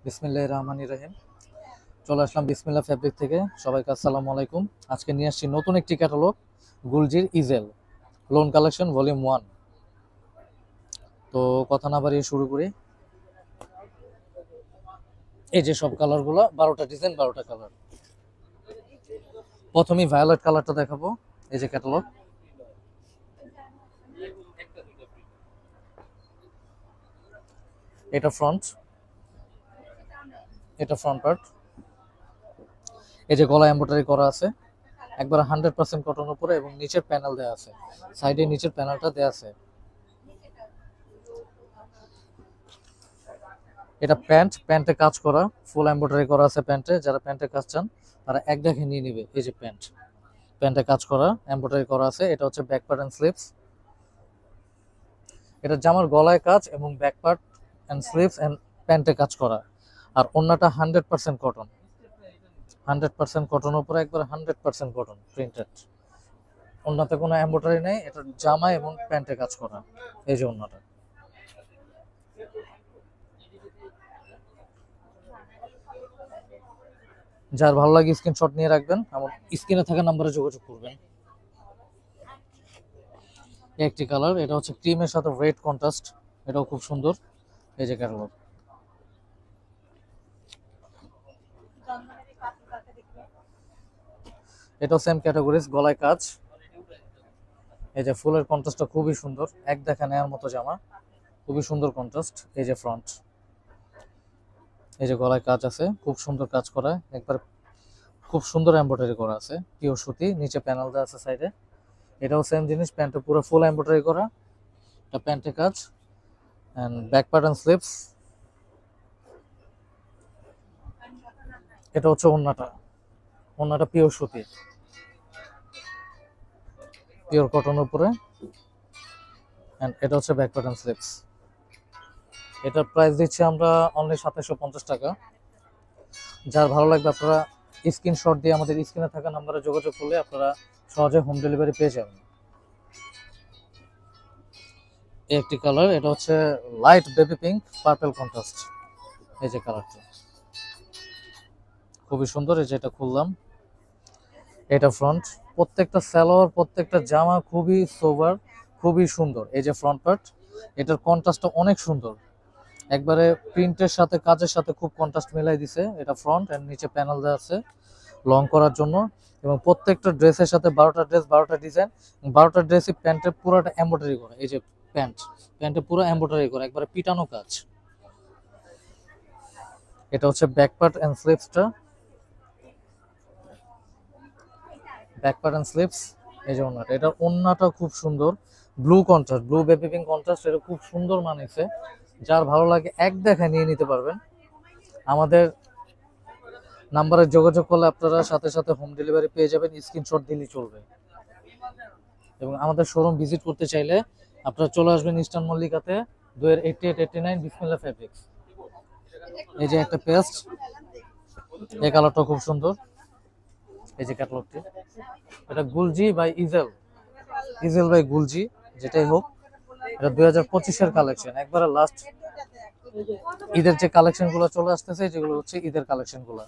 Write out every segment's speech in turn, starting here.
বিসমিল্লাহির রহমানির রহিম। চলে আসলাম বিসমিল্লাহ ফ্যাব্রিক থেকে। সবাইকে আসসালামু আলাইকুম। আজকে নিয়ে আসছি নতুন একটি ক্যাটালগ, গুলজির ইজেল লোন কালেকশন ভলিউম 1। তো কথা না বাড়িয়ে শুরু করি। এই যে সব কালারগুলো, 12টা ডিজাইন, 12টা কালার। প্রথমেই ভায়োলেট কালারটা দেখাবো। এই যে ক্যাটালগ, এটা ফ্রন্ট, এটা ফ্রন্ট পার্ট। এই যে গলা এমব্রয়ডারি করা আছে, একবার 100% কটন উপরে, এবং নিচের প্যানেল দেওয়া আছে, সাইডে নিচের প্যানেলটা দেওয়া আছে। এটা প্যান্ট, প্যান্টে কাজ করা, ফুল এমব্রয়ডারি করা আছে প্যান্টে। যারা প্যান্টে কাজ চান তারা এক দেখে নিয়ে নিবে। এই যে প্যান্ট, প্যান্টে কাজ করা, এমব্রয়ডারি করা আছে। এটা হচ্ছে ব্যাক পার্ট এন্ড স্লিভস। এটা জামার গলায় কাজ এবং back part and sleeves and প্যান্টে কাজ করা। আর ওন্নাটা 100% কটন, 100% কটন উপরে, একবার 100% কটন প্রিন্টেড। ওন্নাতে কোনো এমব্রয়ডারি নেই, এটা জামা এবং প্যান্টে কাজ করা। এই যে ওন্নাটা। যার ভালো লাগে স্ক্রিনশট নিয়ে রাখবেন, আমার স্ক্রিনে থাকা নাম্বারে যোগাযোগ করবেন। একটি কালার, এটা হচ্ছে ক্রিমের সাথে রেড কন্ট্রাস্ট, এটাও খুব সুন্দর। এই যে ক্যাটালগ, এটাও সেম ক্যাটাগরিজ, গলায় কাজ। এই যে ফুলের কন্ট্রাস্টটা খুবই সুন্দর, এক দেখা নেওয়ার মতো জামা, খুবই সুন্দর কন্ট্রাস্ট। এই যে ফ্রন্ট, এই যে গলায় কাজ আছে, খুব সুন্দর কাজ করা, একবার খুব সুন্দর এমব্রয়ডারি করা আছে, পিওর সুতি। নিচে প্যানেল দেওয়া আছে সাইডে। এটাও সেম জিনিস, প্যান্টে পুরো ফুল এমব্রয়ডারি করা, এটা প্যান্টে কাজ and back part and sleeves. এটা হচ্ছে ওন্নাটা, ওন্নাটা পিওর সুতি, পিওর কটন উপরে, এন্ড এটা হচ্ছে ব্যাক পার্ট এন্ড স্লিভস। এটার প্রাইস দিচ্ছি আমরা অনলি 2750 টাকা। যার ভালো লাগবে আপনারা স্ক্রিনশট দিয়ে আমাদের স্ক্রিনে থাকা নাম্বারে যোগাযোগ করলে আপনারা সহজে হোম ডেলিভারি পেয়ে যাবেন। এই একটি কালার, এটা হচ্ছে light baby pink purple contrast. এই যে কালারটা খুবই সুন্দর। এই যে এটা খুললাম, এটা ফ্রন্ট। প্রত্যেকটা সালোয়ার, প্রত্যেকটা জামা খুবই সোবার, খুবই সুন্দর। এই যে ফ্রন্ট পার্ট, এটার কন্ট্রাস্টটা অনেক সুন্দর, একবারে প্রিন্টের সাথে কাজের সাথে খুব কন্ট্রাস্ট মিলাই দিছে। এটা ফ্রন্ট এন্ড নিচে প্যানেল দেওয়া আছে লং করার জন্য। এবং প্রত্যেকটা ড্রেসের সাথে 12টা ড্রেস, 12টা ডিজাইন, 12টা ড্রেসই প্যান্টের পুরোটা এমব্রয়ডারি করা। এই যে প্যান্ট, প্যান্টে পুরো এমব্রয়ডারি করা, একবারে পিটানো কাজ। এটা হচ্ছে ব্যাক পার্ট এন্ড স্লিভসটা, ব্যাক পার্ট এন্ড স্লিভস। এই যে ওন্নাটা, এটা ওন্নাটা খুব সুন্দর, blue contrast, blue baby pink contrast, এটা খুব সুন্দর মানিয়েছে। যার ভালো লাগে এক দেখা নিয়ে নিতে পারবেন। আমাদের নাম্বারে যোগাযোগ করলে আপনারা সাথে সাথে হোম ডেলিভারি পেয়ে যাবেন, স্ক্রিনশট দিলেই চলবে। এবং আমাদের শোরুম ভিজিট করতে চাইলে আপনারা চলে আসবেন ইস্টার্ন মল্লিকাতে, 28889 বিসমিল্লাহ ফেব্রিক্স। এই যে একটা পেস্ট, এই কালারটা খুব সুন্দর। এই যে ক্যাটালগটি, এটা গুলজি বাই ইজেল, ইজেল বাই গুলজি, যেটাই হোক। এটা 2025-এর কালেকশন, একবারে লাস্ট ঈদের যে কালেকশন গুলো চলে আসতেছে, যেগুলো হচ্ছে ঈদের কালেকশন গুলো।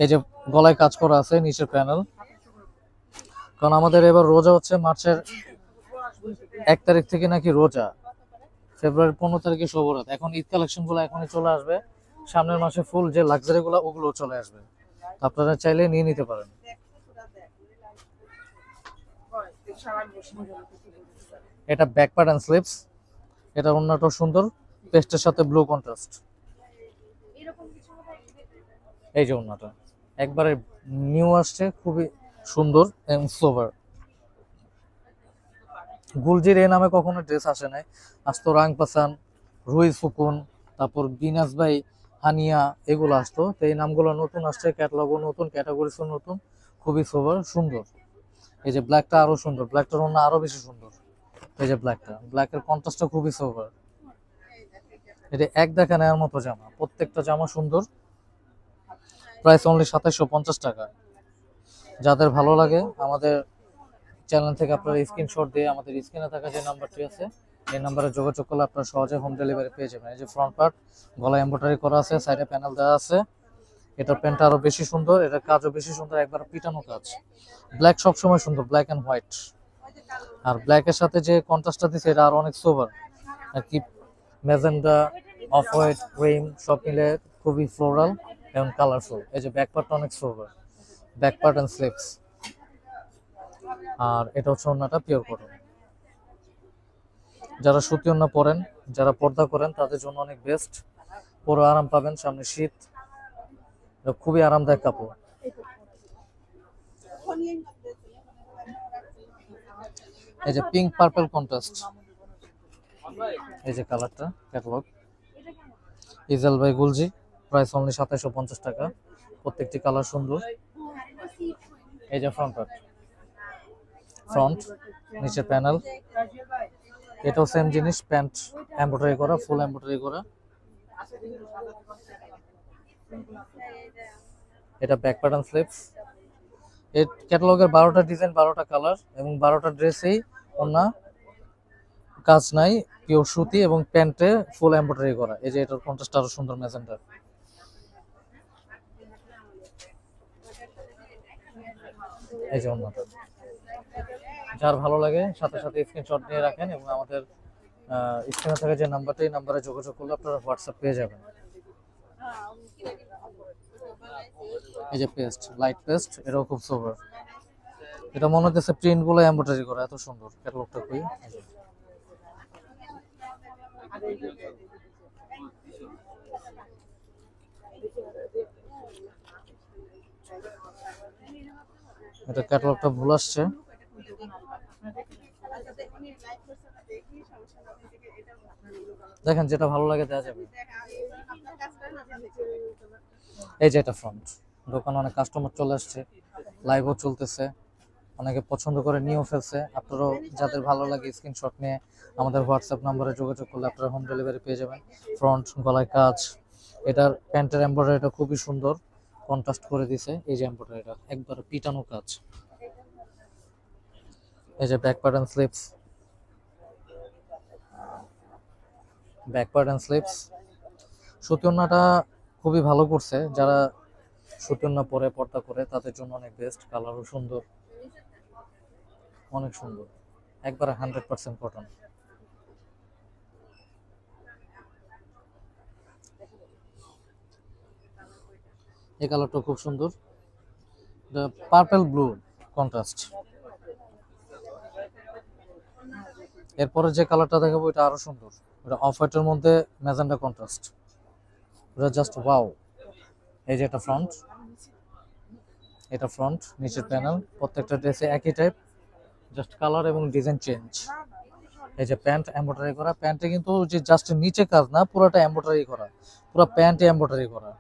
এই যে গলায় কাজ করা আছে, নিচের প্যানেল। কারণ আমাদের এবার রোজা হচ্ছে মার্চের 1 তারিখ থেকে নাকি রোজা, ফেব্রুয়ারি 15 তারিখে শোবরাত। এখন ঈদ কালেকশন গুলো এখনই চলে আসবে, সামনের মাসে ফুল যে লাক্সারি গুলো ওগুলো চলে আসবে, আপনারা চাইলে নিয়ে নিতে পারেন। এটা ব্যাক পার্ট এন্ড স্লিভস, এটা ওন্নাটাও সুন্দর, পেস্টের সাথে ব্লু কন্ট্রাস্ট। এই যে ওন্নাটা একবারে নিউ আসছে, খুবই সুন্দর এবং সোবার। গুলজির এই নামে কখনো ড্রেস আসে নাই, আসতো রাং পাসান, রুই ফুকুন, তারপর বিনাস ভাই, হানিয়া, এগুলো আসতো। তো এই নামগুলো নতুন আসছে, ক্যাটালগও নতুন, ক্যাটাগরিজও নতুন, খুবই সোবার সুন্দর। এই যে ব্ল্যাকটা আরো সুন্দর, ব্ল্যাকটার অন্য আরো বেশি সুন্দর। এই যে ব্ল্যাকটা, ব্ল্যাকের কন্ট্রাস্টটা খুবই সোবার। এটা এক দেখা নেওয়ার মতো জামা, প্রত্যেকটা জামা সুন্দর। প্রাইস অনলি 2750 টাকা। যাদের ভালো লাগে আমাদের চ্যানেল থেকে আপনারা স্ক্রিনশট দিয়ে আমাদের স্ক্রিনে থাকা যে নাম্বারটি আছে এই নাম্বারে যোগাযোগ করলে আপনারা সহজে হোম ডেলিভারি পেয়ে যাবেন। এই যে ফ্রন্ট পার্ট, গলায় এমব্রয়ডারি করা আছে, সাইডে প্যানেল দেওয়া আছে। এটার প্যান্টটা আরো বেশি সুন্দর, এটার কাজও বেশি সুন্দর, একবার পিটানো কাজ। ব্ল্যাক সবসময় সুন্দর, ব্ল্যাক অ্যান্ড হোয়াইট। আর ব্ল্যাকের সাথে যে কন্ট্রাস্টটা দিচ্ছে এটা আরো অনেক সোবার আর কি, ম্যাজেন্ডা, অফ হোয়াইট, ক্রিম সব মিলে খুবই ফ্লোরাল এবং কালারফুল। এই যে ব্যাক পার্টটা অনেক সোবার, ব্যাক পার্ট অ্যান্ড স্লিপস। আর এটা হচ্ছে ওড়নাটা পিওর কটন। যারা সুতি ওড়না পরেন, যারা পর্দা করেন তাদের জন্য অনেক বেস্ট, পুরো আরাম পাবেন। সামনে শীত, এটা খুবই আরামদায়ক কাপড়। এই যে পিঙ্ক পার্পল কন্ট্রাস্ট, এই যে কালারটা, catalogue Ijal by গুলজি, price only 2750 টাকা। প্রত্যেকটি কালার সুন্দর। এই যে ফ্রন্ট পার্ট, ফ্রন্ট, নিচে প্যানেল, এটাও সেম জিনিস, প্যান্ট এমব্রয়ডারি করা, ফুল এমব্রয়ডারি করা। এটা ব্যাক প্যাটার্ন স্লিপস। এর ক্যাটালগের 12টা ডিজাইন, 12টা কালার এবং 12টা ড্রেসেই ওনা কাজ নাই, পিওর সুতি এবং প্যান্টে ফুল এমব্রয়ডারি করা। এই যে এটার কন্ট্রাস্ট আরো সুন্দর, ম্যাজেন্ডা। এই যে ওন্নাটা, যার ভালো লাগে সাথে সাথে স্ক্রিনশট নিয়ে রাখেন এবং আমাদের স্ক্রিনে থাকা যে নাম্বারটা, এই নাম্বারে যোগাযোগ করলে আপনারা হোয়াটসঅ্যাপ পেয়ে যাবেন। এই যে পেস্ট, লাইট পেস্ট, এটাও খুব সোবার। এটা মনে হচ্ছে প্রিন্ট গুলো এমব্রয়ডারি করা, এত সুন্দর। ক্যাটালগটা কই, এটা ক্যাটালগটা ভুল আসছে। দেখেন যেটা ভালো লাগে দেওয়া যাবে। এই যে এটা ফ্রন্ট, দোকানে অনেক কাস্টমার চলে আসছে, লাইভও চলতেছে, অনেকে পছন্দ করে নিয়েও ফেলছে। আপনারাও যাদের ভালো লাগে স্ক্রিনশট নিয়ে আমাদের হোয়াটসঅ্যাপ নাম্বারে যোগাযোগ করলে আপনারা হোম ডেলিভারি পেয়ে যাবেন। ফ্রন্ট, গলায় কাজ, এটার প্যান্টের এমব্রয়ডারিটা খুবই সুন্দর, কন্ট্রাস্ট করে দিছে। এই যে এমব্রয়ডারিটা একবার পিটানো কাজ। এই যে back part and sleeves, back part and sleeves. সুতি ওড়নাটা খুবই ভালো করছে, যারা সুতি ওড়না পরে পর্দা করে তাদের জন্য অনেক বেস্ট। কালারও সুন্দর, অনেক সুন্দর, একবারে 100% কটন। এই কালারটা খুব সুন্দর, পার্পল ব্লু কন্ট্রাস্ট। এরপরে যে কালারটা দেখাবো এটা আরো সুন্দর, এটা অফ হোয়াইটের মধ্যে ম্যাজেন্ডা কন্ট্রাস্ট, এটা জাস্ট ওয়াও। এই যে এটা ফ্রন্ট, এটা ফ্রন্ট, নিচের প্যানেল, প্রত্যেকটা ড্রেসে একই টাইপ, জাস্ট কালার এবং ডিজাইন চেঞ্জ। এই যে প্যান্ট এমব্রয়ডারি করা, প্যান্টে কিন্তু যে জাস্ট নিচে কাজ না, পুরোটা এমব্রয়ডারি করা, পুরো প্যান্টে এমব্রয়ডারি করা।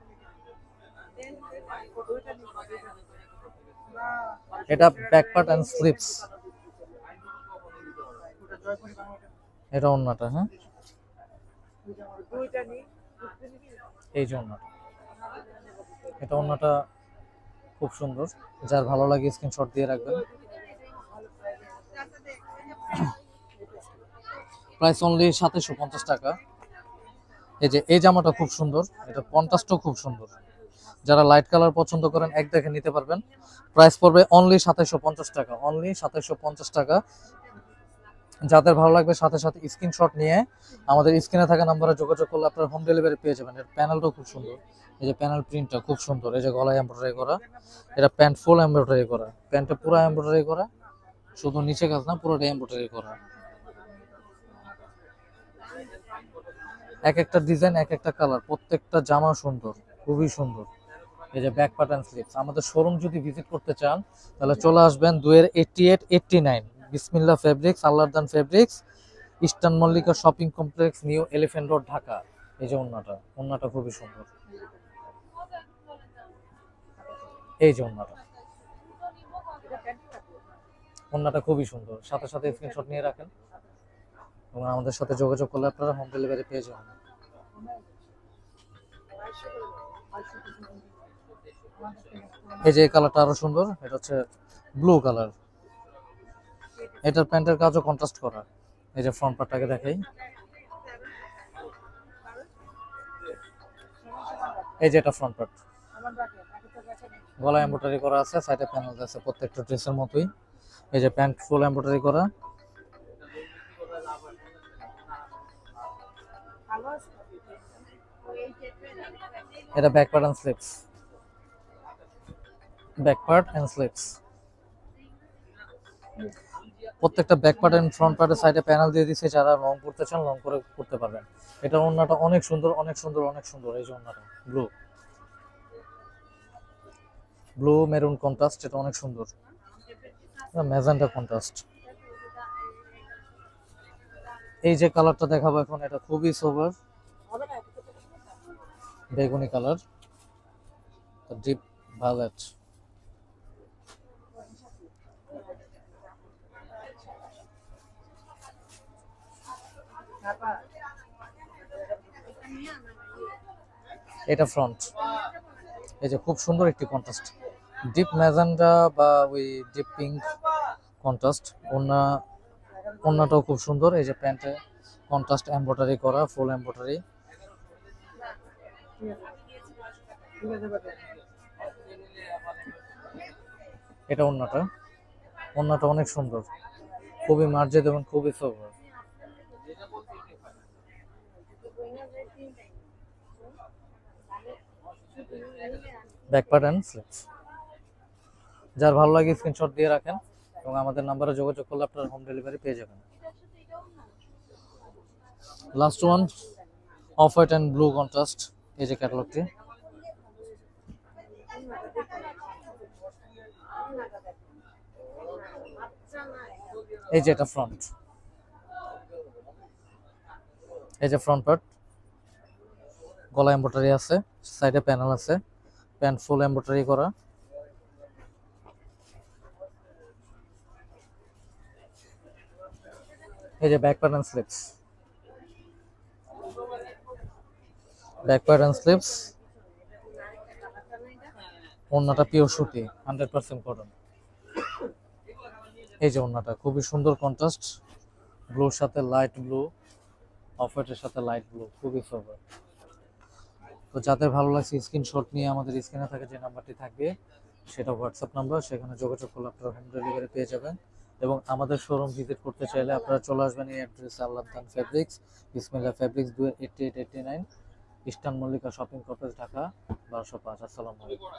এটা ব্যাক পার্ট এন্ড স্লিপস। এটা ওন্নাটা, হ্যাঁ এই যে ওন্নাটা, এটা ওন্নাটা খুব সুন্দর, যার ভালো লাগে স্ক্রিনশট দিয়ে রাখবেন। প্রাইস অনলি 2750 টাকা। এই যে এই জামাটা খুব সুন্দর, এটা কন্ট্রাস্টও খুব সুন্দর, যারা লাইট কালার পছন্দ করেন এক দেখে নিতে পারবেন। প্রাইস পড়বে অনলি 2750 টাকা, অনলি 2750 টাকা। যাদের ভালো লাগবে সাথে সাথে স্ক্রিনশট নিয়ে আমাদের স্ক্রিনে থাকা নাম্বারে যোগাযোগ করলে আপনারা হোম ডেলিভারি পেয়ে যাবেন। এর প্যানেলটাও খুব সুন্দর, এই যে প্যানেল প্রিন্টটা খুব সুন্দর। এই যে গলায় এমব্রয়ডারি করা, এটা প্যান্ট ফুল এমব্রয়ডারি করা, প্যান্টে পুরো এমব্রয়ডারি করা, শুধু নিচে কাজ না, পুরোটা এমব্রয়ডারি করা। এক একটা ডিজাইন, এক একটা কালার, প্রত্যেকটা জামা সুন্দর, খুবই সুন্দর। এই যে ব্যাক পার্ট এন্ড স্লিপস। আমাদের শোরুম যদি ভিজিট করতে চান তাহলে চলে আসবেন 2-88-89 বিসমিল্লাহ fabrics, Allahdan fabrics, eastern Mallika shopping complex, new elephant road, Dhaka. এই যে ওন্নাটা, ওন্নাটা খুবই সুন্দর। এই যে ওন্নাটা, ওন্নাটা খুবই সুন্দর, সাথে সাথে স্ক্রিনশট নিয়ে রাখেন এবং আমাদের সাথে যোগাযোগ করলে আপনারা হোম ডেলিভারি পেয়ে যাবেন। এই যে এই কালারটা আরো সুন্দর, এটা হচ্ছে ব্লু কালার, এটার প্যান্টের কাজও কন্ট্রাস্ট করা, এই যে ফ্রন্ট পার্টটাকে দেখাই, এই যে এটা ফ্রন্ট পার্ট, গলা এমব্রয়ডারি করা আছে, সাইডে প্যানেল আছে প্রত্যেকটা ড্রেসের মতোই। এই যে প্যান্ট ফুল এমব্রয়ডারি করা। এটা back part and sleeves, back part and sleeves. প্রত্যেকটা ব্যাক পার্ট এন্ড ফ্রন্ট পার্টের সাইডে প্যানেল দিয়ে দিয়েছে, যারা লং করতে চান লং করে করতে পারবেন। এটা ওড়নাটা অনেক সুন্দর, অনেক সুন্দর, অনেক সুন্দর। এই যে ওড়নাটা ব্লু, ব্লু মেরুন কন্ট্রাস্ট, এটা অনেক সুন্দর। Magenta contrast. এই যে কালারটা দেখাবো এখন, এটা খুবই সোবার বেগুনি কালার, ডিপ ভায়োলেট। এটা ফ্রন্ট, এই যে খুব সুন্দর একটি কন্ট্রাস্ট, ডিপ ম্যাজেন্টা বা ওই ডিপ পিঙ্ক কন্ট্রাস্ট। ওড়নাটাও খুব সুন্দর। এই যে প্যান্টে কন্ট্রাস্ট এমব্রয়ডারি করা, ফুল এমব্রয়ডারি। এটা ওড়নাটা অনেক সুন্দর, খুবই মার্জিত এবং খুবই sober. Back part and sleeves. যার ভালো লাগে স্ক্রিনশট দিয়ে রাখেন এবং আমাদের নাম্বারে যোগাযোগ করলে আপনারা হোম ডেলিভারি পেয়ে যাবেন। Last one, off white and blue contrast. এই যে ক্যাটালগটি, এই যে এটা ফ্রন্ট, এই যে ফ্রন্ট পার্ট, গলা এমব্রয়ডারি আছে, সাইডে প্যানেল আছে, প্যান্ট ফুল এমব্রয়ডারি করা। এই যে back part and sleeves, back part and sleeves. ওড়নাটা পিওর সুতি, 100% কটন। এই যে ওড়নাটা খুবই সুন্দর কন্ট্রাস্ট, ব্লুর সাথে লাইট ব্লু, অফ হোয়াইটের সাথে লাইট ব্লু, খুবই সোবার। তো যাদের ভালো লাগছে স্ক্রিনশট নিয়ে আমাদের স্ক্রিনে থাকা যে নাম্বারটি থাকবে সেটা হোয়াটসঅ্যাপ নাম্বার, সেখানে যোগাযোগ করলে আপনারা হোম ডেলিভারি পেয়ে যাবেন। এবং আমাদের শোরুম ভিজিট করতে চাইলে আপনারা চলে আসবেন এই অ্যাড্রেসে, আল্লাহদান ফেব্রিক্স, বিসমিল্লাহ fabrics, 8889 eastern Mallika shopping complex, Dhaka 1205। আসসালামু আলাইকুম।